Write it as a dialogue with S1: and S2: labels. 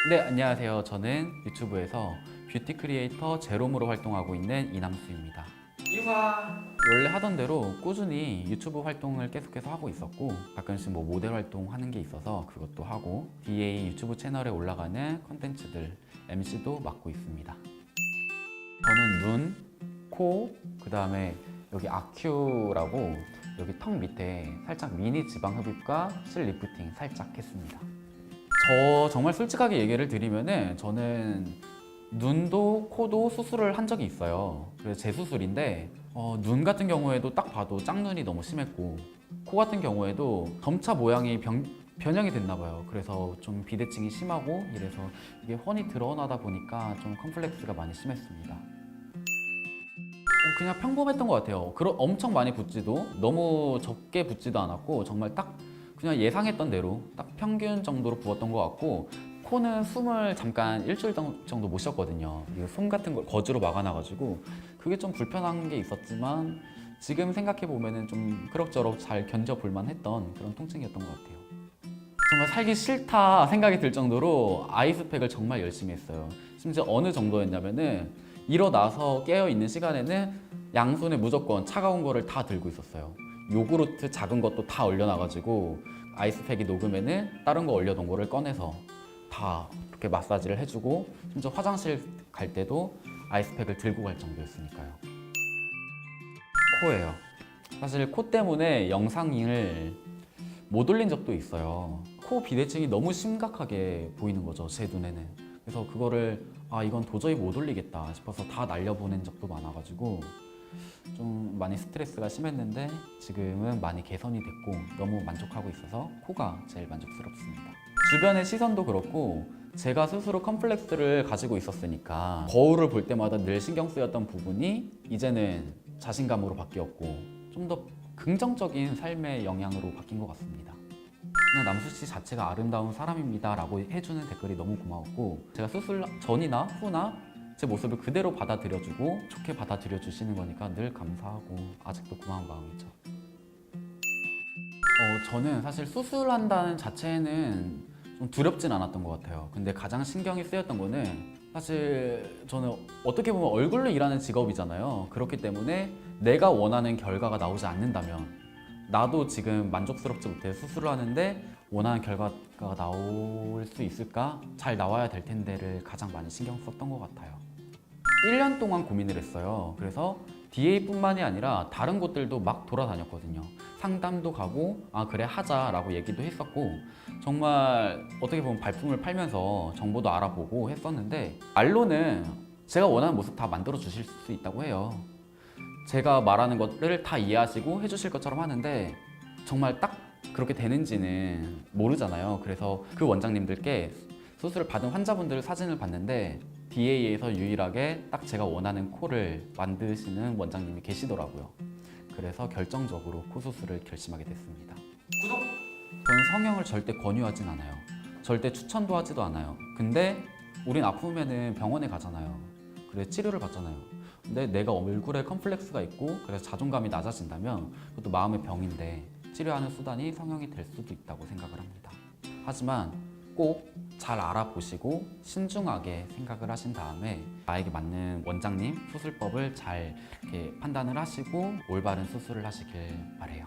S1: 네, 안녕하세요. 저는 유튜브에서 뷰티 크리에이터 제롬으로 활동하고 있는 이남수입니다. 원래 하던 대로 꾸준히 유튜브 활동을 계속해서 하고 있었고, 가끔씩 모델 활동하는 게 있어서 그것도 하고, DA 유튜브 채널에 올라가는 컨텐츠들 MC도 맡고 있습니다. 저는 눈, 코, 그 다음에 여기 아큐라고 여기 턱 밑에 살짝 미니 지방 흡입과 실 리프팅 살짝 했습니다. 저 정말 솔직하게 얘기를 드리면은 저는 눈도 코도 수술을 한 적이 있어요. 그래서 재수술인데 눈 같은 경우에도 딱 봐도 짝눈이 너무 심했고, 코 같은 경우에도 점차 모양이 변형이 됐나 봐요. 그래서 좀 비대칭이 심하고 이래서 이게 훤히 드러나다 보니까 좀 컴플렉스가 많이 심했습니다. 그냥 평범했던 것 같아요. 엄청 많이 붓지도 너무 적게 붓지도 않았고, 정말 딱 그냥 예상했던 대로 딱 평균 정도로 부었던 것 같고, 코는 숨을 잠깐 일주일 정도 못 쉬었거든요. 솜 같은 걸 거즈로 막아놔가지고 그게 좀 불편한 게 있었지만, 지금 생각해 보면은 좀 그럭저럭 잘 견뎌볼 만했던 그런 통증이었던 것 같아요. 정말 살기 싫다 생각이 들 정도로 아이스팩을 정말 열심히 했어요. 심지어 어느 정도였냐면은 일어나서 깨어있는 시간에는 양손에 무조건 차가운 거를 다 들고 있었어요. 요구르트 작은 것도 다 얼려놔가지고 아이스팩이 녹으면은 다른 거 얼려놓은 거를 꺼내서 다 이렇게 마사지를 해주고, 심지어 화장실 갈 때도 아이스팩을 들고 갈 정도였으니까요. 코예요. 사실 코 때문에 영상을 못 올린 적도 있어요. 코 비대칭이 너무 심각하게 보이는 거죠, 제 눈에는. 그래서 그거를 이건 도저히 못 올리겠다 싶어서 다 날려보낸 적도 많아가지고 좀 많이 스트레스가 심했는데, 지금은 많이 개선이 됐고 너무 만족하고 있어서 코가 제일 만족스럽습니다. 주변의 시선도 그렇고, 제가 스스로 컴플렉스를 가지고 있었으니까 거울을 볼 때마다 늘 신경 쓰였던 부분이 이제는 자신감으로 바뀌었고, 좀 더 긍정적인 삶의 영향으로 바뀐 것 같습니다. 그냥 남수 씨 자체가 아름다운 사람입니다 라고 해주는 댓글이 너무 고마웠고, 제가 수술 전이나 후나 제 모습을 그대로 받아들여주고 좋게 받아들여 주시는 거니까 늘 감사하고 아직도 고마운 마음이죠. 저는 사실 수술한다는 자체는 좀 두렵진 않았던 것 같아요. 근데 가장 신경이 쓰였던 거는, 사실 저는 어떻게 보면 얼굴로 일하는 직업이잖아요. 그렇기 때문에 내가 원하는 결과가 나오지 않는다면, 나도 지금 만족스럽지 못해 수술을 하는데 원하는 결과가 나올 수 있을까? 잘 나와야 될 텐데를 가장 많이 신경 썼던 것 같아요. 1년 동안 고민을 했어요. 그래서 DA뿐만이 아니라 다른 곳들도 막 돌아다녔거든요. 상담도 가고 그래 하자라고 얘기도 했었고, 정말 어떻게 보면 발품을 팔면서 정보도 알아보고 했었는데, 말로는 제가 원하는 모습 다 만들어 주실 수 있다고 해요. 제가 말하는 것들을 다 이해하시고 해주실 것처럼 하는데, 정말 딱 그렇게 되는지는 모르잖아요. 그래서 그 원장님들께 수술을 받은 환자분들 사진을 봤는데, DA에서 유일하게 딱 제가 원하는 코를 만드시는 원장님이 계시더라고요. 그래서 결정적으로 코 수술을 결심하게 됐습니다. 저는 성형을 절대 권유하진 않아요. 절대 추천도 하지도 않아요. 근데 우린 아프면은 병원에 가잖아요. 그래 치료를 받잖아요. 근데 내가 얼굴에 컴플렉스가 있고 그래서 자존감이 낮아진다면 그것도 마음의 병인데, 치료하는 수단이 성형이 될 수도 있다고 생각을 합니다. 하지만 꼭 잘 알아보시고 신중하게 생각을 하신 다음에 나에게 맞는 원장님 수술법을 잘 이렇게 판단을 하시고 올바른 수술을 하시길 바래요.